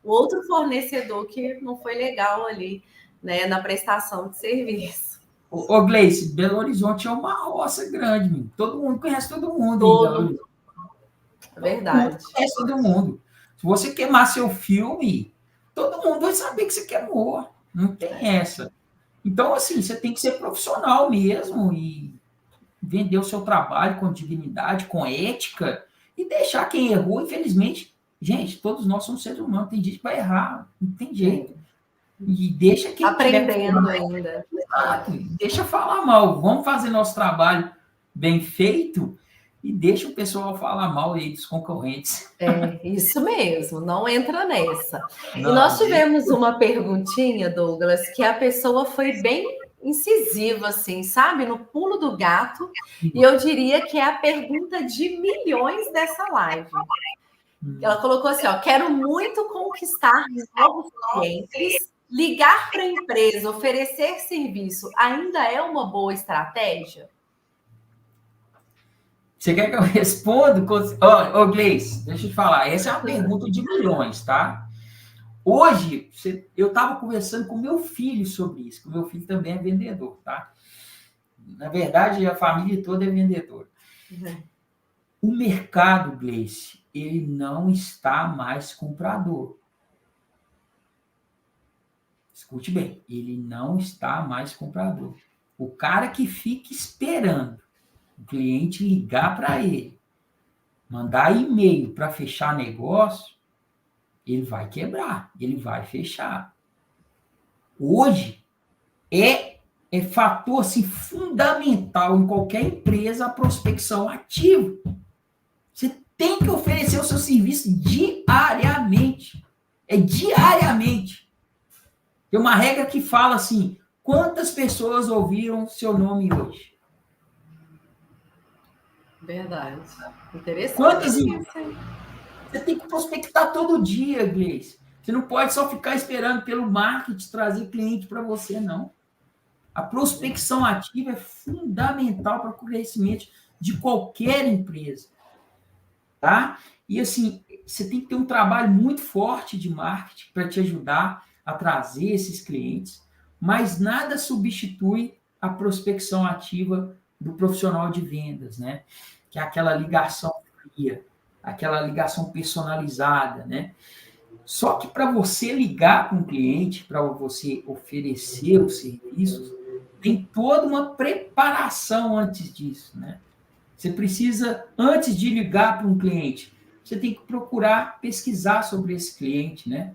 o outro fornecedor que não foi legal ali, né, na prestação de serviço. Ô, Gleice, Belo Horizonte é uma roça grande, meu. Todo mundo conhece todo mundo. Todo. Verdade. Conhece todo mundo. Se você queimar seu filme, todo mundo vai saber que você queimou. Não tem essa. Então, assim, você tem que ser profissional mesmo e vender o seu trabalho com dignidade, com ética e deixar quem errou, infelizmente. Gente, todos nós somos seres humanos, tem gente que vai errar, não tem jeito. E deixa quem aprendendo ainda. Deixa falar mal. Vamos fazer nosso trabalho bem feito e deixa o pessoal falar mal aí dos concorrentes. É, isso mesmo, não entra nessa. Não, e nós tivemos uma perguntinha, Douglas, que a pessoa foi bem incisiva, assim, sabe? No pulo do gato. E eu diria que é a pergunta de milhões dessa live. Ela colocou assim, ó, quero muito conquistar novos clientes. Ligar para a empresa, oferecer serviço, ainda é uma boa estratégia? Você quer que eu responda? Ô, Gleice, deixa eu te falar. Essa é uma pergunta de milhões, tá? Hoje, eu estava conversando com meu filho sobre isso, que o meu filho também é vendedor, tá? Na verdade, a família toda é vendedora. Uhum. O mercado, Gleice, ele não está mais comprador. Escute bem, ele não está mais comprador. O cara que fica esperando o cliente ligar para ele, mandar e-mail para fechar negócio, ele vai quebrar, ele vai fechar. Hoje é fator assim, fundamental em qualquer empresa a prospecção ativa. Você tem que oferecer o seu serviço diariamente. É diariamente. Tem uma regra que fala assim, quantas pessoas ouviram seu nome hoje? Verdade. Interessante. Quantas? Você tem que prospectar todo dia, Gleice. Você não pode só ficar esperando pelo marketing trazer cliente para você, não. A prospecção ativa é fundamental para o crescimento de qualquer empresa. Tá? E assim, você tem que ter um trabalho muito forte de marketing para te ajudar a trazer esses clientes, mas nada substitui a prospecção ativa do profissional de vendas, né? Que é aquela ligação fria, aquela ligação personalizada, né? Só que para você ligar com o cliente, para você oferecer os serviços, tem toda uma preparação antes disso, né? Você precisa, antes de ligar para um cliente, você tem que procurar pesquisar sobre esse cliente, né?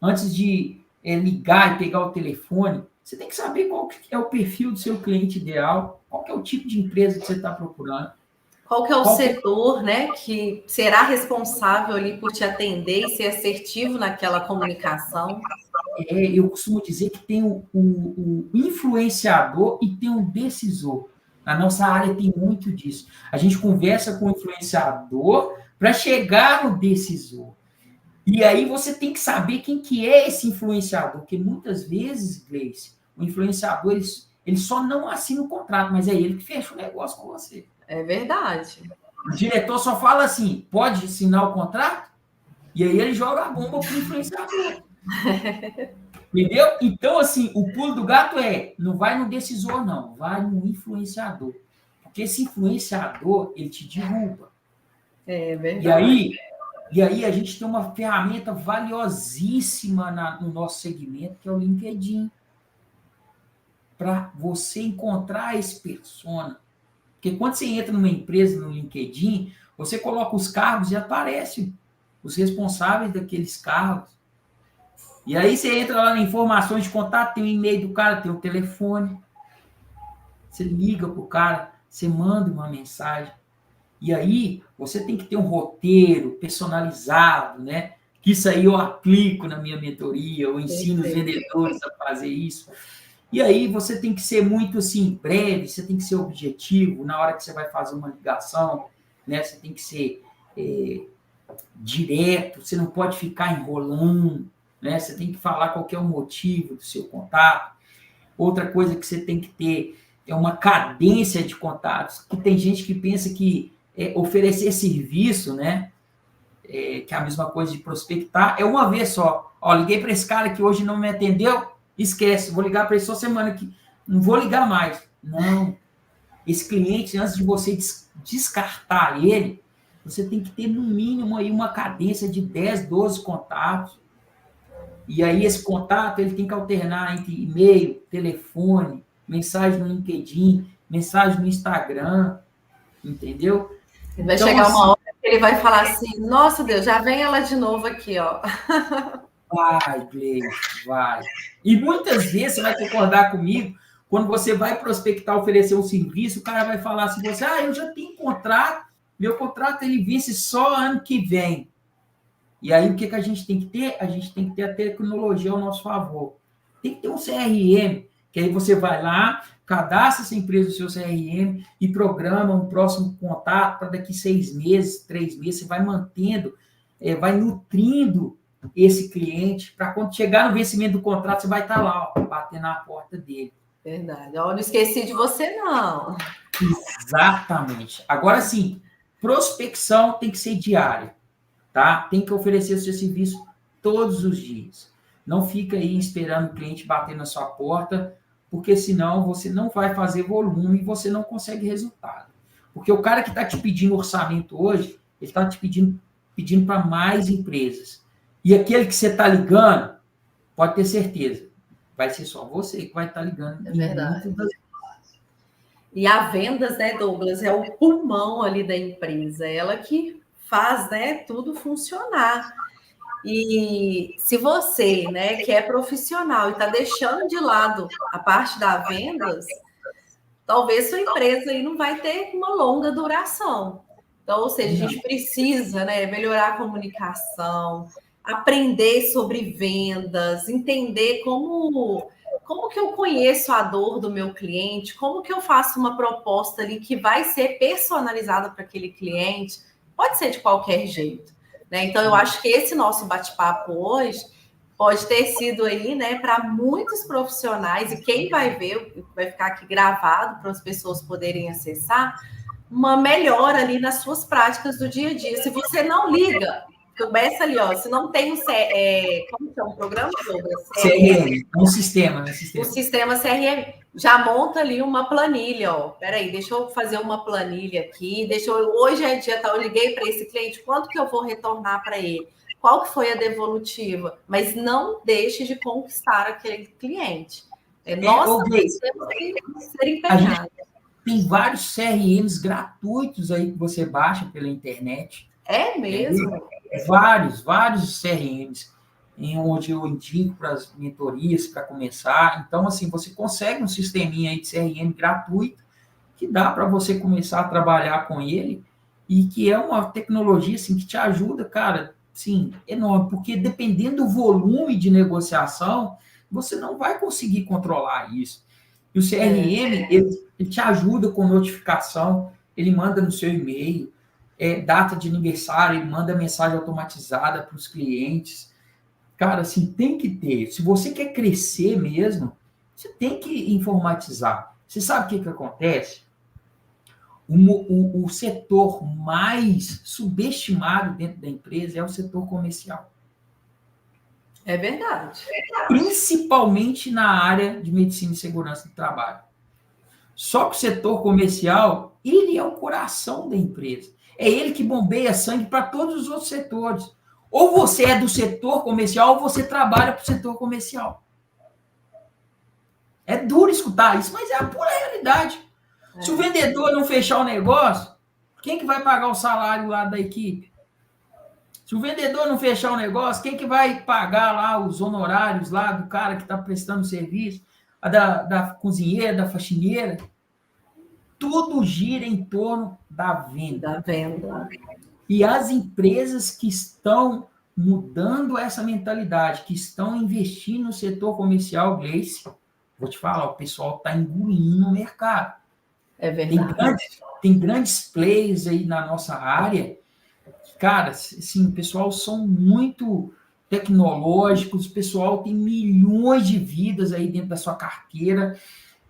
Antes de ligar e pegar o telefone, você tem que saber qual que é o perfil do seu cliente ideal, qual que é o tipo de empresa que você está procurando. Qual que é o setor, né, que será responsável ali por te atender e ser assertivo naquela comunicação? Eu costumo dizer que tem o influenciador e tem o decisor. Na nossa área tem muito disso. A gente conversa com o influenciador para chegar no decisor. E aí você tem que saber quem que é esse influenciador, porque muitas vezes, Gleice, o influenciador, ele só não assina o contrato, mas é ele que fecha o negócio com você. É verdade. O diretor só fala assim, pode assinar o contrato? E aí ele joga a bomba para o influenciador. Entendeu? Então, assim, o pulo do gato não vai no decisor, não. Vai no influenciador. Porque esse influenciador, ele te derruba. É verdade. E aí a gente tem uma ferramenta valiosíssima no nosso segmento, que é o LinkedIn. Para você encontrar esse persona. Porque quando você entra numa empresa no LinkedIn, você coloca os cargos e aparecem os responsáveis daqueles cargos. E aí você entra lá na informações de contato, tem o e-mail do cara, tem o telefone. Você liga pro cara, você manda uma mensagem. E aí você tem que ter um roteiro personalizado, né? Que isso aí eu aplico na minha mentoria, eu ensino os vendedores a fazer isso. E aí você tem que ser muito assim, breve, você tem que ser objetivo na hora que você vai fazer uma ligação, né? Você tem que ser direto, você não pode ficar enrolando, né? Você tem que falar qual que é o motivo do seu contato. Outra coisa que você tem que ter é uma cadência de contatos, que tem gente que pensa que oferecer serviço, né? Que é a mesma coisa de prospectar, é uma vez só. Ó, liguei para esse cara que hoje não me atendeu, esquece, vou ligar para ele só semana que não vou ligar mais. Não. Esse cliente, antes de você descartar ele, você tem que ter no mínimo aí uma cadência de 10, 12 contatos. E aí esse contato ele tem que alternar entre e-mail, telefone, mensagem no LinkedIn, mensagem no Instagram, entendeu? Vai então, chegar uma hora que ele vai falar assim, nossa Deus, já vem ela de novo aqui, ó. Vai, Gleice, vai. E muitas vezes você vai concordar comigo, quando você vai prospectar, oferecer um serviço, o cara vai falar assim, você, eu já tenho contrato, meu contrato ele vence só ano que vem. E aí o que a gente tem que ter? A gente tem que ter a tecnologia ao nosso favor. Tem que ter um CRM, que aí você vai lá, cadastra essa empresa no seu CRM e programa um próximo contato para daqui 6 meses, 3 meses, você vai mantendo, vai nutrindo esse cliente, para quando chegar no vencimento do contrato, você vai estar lá, ó, batendo na porta dele. Verdade. Eu não esqueci de você, não. Exatamente. Agora sim, prospecção tem que ser diária, tá? Tem que oferecer o seu serviço todos os dias. Não fica aí esperando o cliente bater na sua porta, porque senão você não vai fazer volume e você não consegue resultado. Porque o cara que está te pedindo orçamento hoje, ele está te pedindo para mais empresas. E aquele que você está ligando, pode ter certeza, vai ser só você que vai estar ligando. É verdade. E a vendas, né, Douglas, é o pulmão ali da empresa, ela que faz, né, tudo funcionar. E se você, né, que é profissional e está deixando de lado a parte da vendas, talvez sua empresa aí não vai ter uma longa duração. Então, ou seja, a gente precisa, né, melhorar a comunicação, aprender sobre vendas, entender como que eu conheço a dor do meu cliente, como que eu faço uma proposta ali que vai ser personalizada para aquele cliente, pode ser de qualquer jeito, né? Então, eu acho que esse nosso bate-papo hoje pode ter sido aí, né, para muitos profissionais, e quem vai ver, vai ficar aqui gravado para as pessoas poderem acessar, uma melhora ali nas suas práticas do dia a dia. Se você não liga, começa ali, ó, se não tem como é um programa? CRM, um sistema, né? O sistema CRM, já monta ali uma planilha, ó. Peraí, deixa eu fazer uma planilha aqui, hoje é dia tal, eu liguei para esse cliente, quanto que eu vou retornar para ele? Qual que foi a devolutiva? Mas não deixe de conquistar aquele cliente. Nós temos que ser empenhados. Tem vários CRMs gratuitos aí que você baixa pela internet. É mesmo? Vários CRMs, onde eu indico para as mentorias para começar. Então, assim, você consegue um sisteminha aí de CRM gratuito que dá para você começar a trabalhar com ele e que é uma tecnologia assim, que te ajuda, cara, sim, enorme, porque dependendo do volume de negociação, você não vai conseguir controlar isso. E o CRM, ele te ajuda com notificação, ele manda no seu e-mail, data de aniversário, ele manda mensagem automatizada para os clientes. Cara, assim, tem que ter. Se você quer crescer mesmo, você tem que informatizar. Você sabe o que acontece? O setor mais subestimado dentro da empresa é o setor comercial. É verdade. Principalmente na área de medicina e segurança do trabalho. Só que o setor comercial, ele é o coração da empresa. É ele que bombeia sangue para todos os outros setores. Ou você é do setor comercial, ou você trabalha para o setor comercial. É duro escutar isso, mas é a pura realidade. Se o vendedor não fechar o negócio, quem que vai pagar o salário lá da equipe? Se o vendedor não fechar o negócio, quem que vai pagar lá os honorários lá do cara que está prestando serviço? Da cozinheira, da faxineira? Tudo gira em torno da venda. Da venda. E as empresas que estão mudando essa mentalidade, que estão investindo no setor comercial, Gleice, vou te falar, o pessoal está engolindo o mercado. É verdade. Tem grandes players aí na nossa área Cara, sim, o pessoal são muito tecnológicos, o pessoal tem milhões de vidas aí dentro da sua carteira,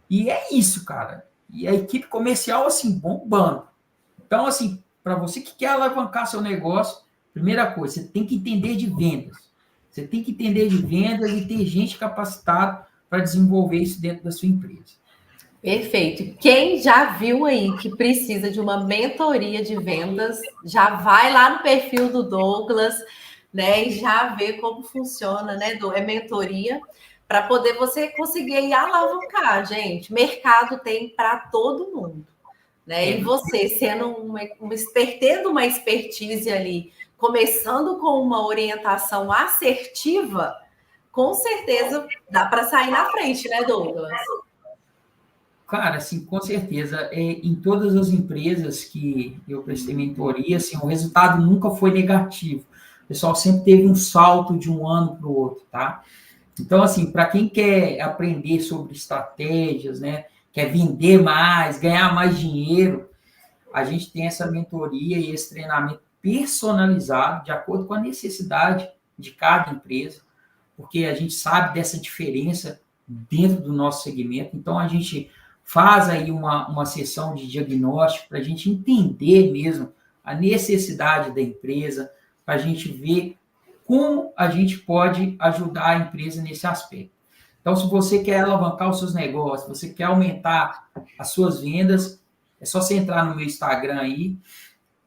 e é isso, cara. E a equipe comercial, assim, bombando. Então, assim, para você que quer alavancar seu negócio, primeira coisa, você tem que entender de vendas. Você tem que entender de vendas e ter gente capacitada para desenvolver isso dentro da sua empresa. Perfeito. Quem já viu aí que precisa de uma mentoria de vendas, já vai lá no perfil do Douglas, né, e já vê como funciona, né, é mentoria, para poder você conseguir aí alavancar, gente. Mercado tem para todo mundo, né? E você sendo tendo uma expertise ali, começando com uma orientação assertiva, com certeza dá para sair na frente, né, Douglas? Cara, assim, com certeza, em todas as empresas que eu prestei mentoria, assim, o resultado nunca foi negativo. O pessoal sempre teve um salto de um ano para o outro, tá? Então, assim, para quem quer aprender sobre estratégias, né, quer vender mais, ganhar mais dinheiro, a gente tem essa mentoria e esse treinamento personalizado de acordo com a necessidade de cada empresa, porque a gente sabe dessa diferença dentro do nosso segmento. Então, a gente faz aí uma sessão de diagnóstico para a gente entender mesmo a necessidade da empresa, para a gente ver como a gente pode ajudar a empresa nesse aspecto. Então, se você quer alavancar os seus negócios, você quer aumentar as suas vendas, é só você entrar no meu Instagram aí,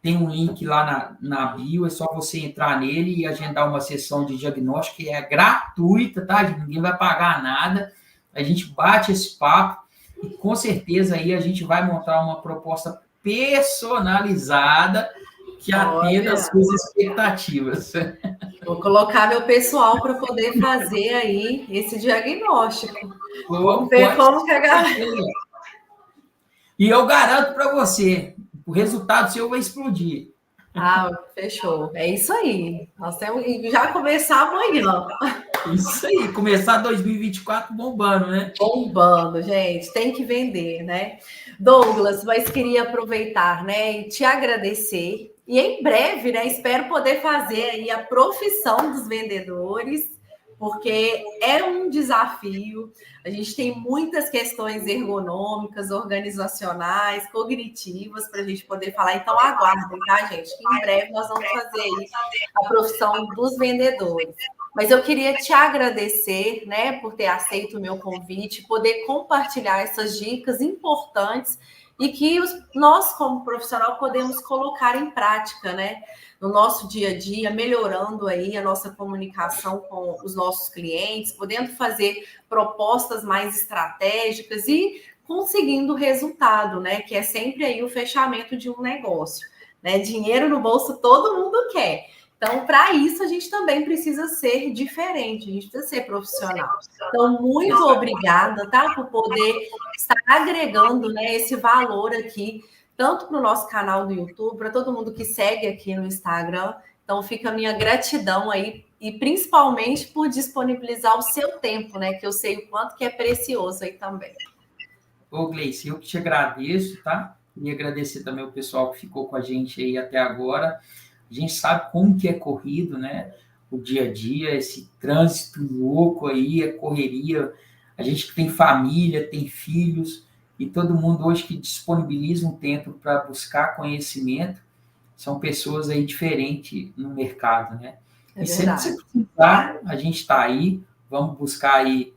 tem um link lá na bio, é só você entrar nele e agendar uma sessão de diagnóstico, que é gratuita, tá? Ninguém vai pagar nada. A gente bate esse papo e com certeza aí a gente vai montar uma proposta personalizada que atenda às suas expectativas. Vou colocar meu pessoal para poder fazer aí esse diagnóstico. Vamos ver como que a galera... E eu garanto para você, o resultado seu vai explodir. Ah, fechou. É isso aí. Nós temos que já começar amanhã. Isso aí, começar 2024 bombando, né? Bombando, gente. Tem que vender, né? Douglas, mas queria aproveitar, né, e te agradecer. E em breve, né, espero poder fazer aí a profissão dos vendedores, porque é um desafio. A gente tem muitas questões ergonômicas, organizacionais, cognitivas para a gente poder falar. Então, aguardem, tá, gente? Que em breve nós vamos fazer aí a profissão dos vendedores. Mas eu queria te agradecer, né, por ter aceito o meu convite, poder compartilhar essas dicas importantes e que nós, como profissional, podemos colocar em prática, né, no nosso dia a dia, melhorando aí a nossa comunicação com os nossos clientes, podendo fazer propostas mais estratégicas e conseguindo resultado, né, que é sempre aí o fechamento de um negócio, né? Dinheiro no bolso todo mundo quer. Então, para isso, a gente também precisa ser diferente, a gente precisa ser profissional. Então, muito obrigada, tá? Por poder estar agregando, né, esse valor aqui, tanto para o nosso canal do YouTube, para todo mundo que segue aqui no Instagram. Então, fica a minha gratidão aí, e principalmente por disponibilizar o seu tempo, né? Que eu sei o quanto que é precioso aí também. Ô, Gleice, eu que te agradeço, tá? E agradecer também o pessoal que ficou com a gente aí até agora. A gente sabe como que é corrido, né? O dia a dia, esse trânsito louco aí, a correria. A gente que tem família, tem filhos, e todo mundo hoje que disponibiliza um tempo para buscar conhecimento, são pessoas aí diferentes no mercado, né? É e sempre verdade. que precisar, a gente está aí, vamos buscar aí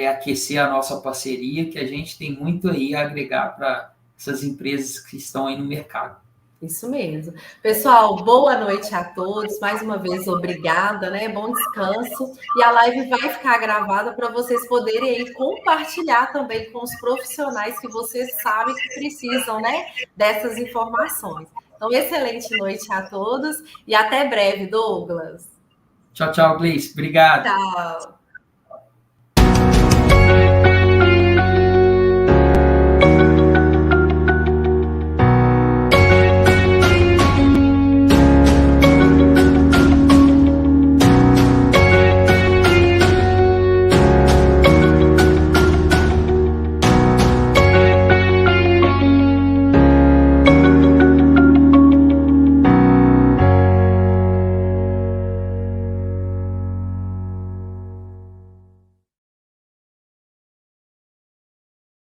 aquecer a nossa parceria, que a gente tem muito aí a agregar para essas empresas que estão aí no mercado. Isso mesmo. Pessoal, boa noite a todos. Mais uma vez, obrigada, né? Bom descanso. E a live vai ficar gravada para vocês poderem aí compartilhar também com os profissionais que vocês sabem que precisam, né? Dessas informações. Então, excelente noite a todos e até breve, Douglas. Tchau, tchau, Gleice. Obrigado. Tchau.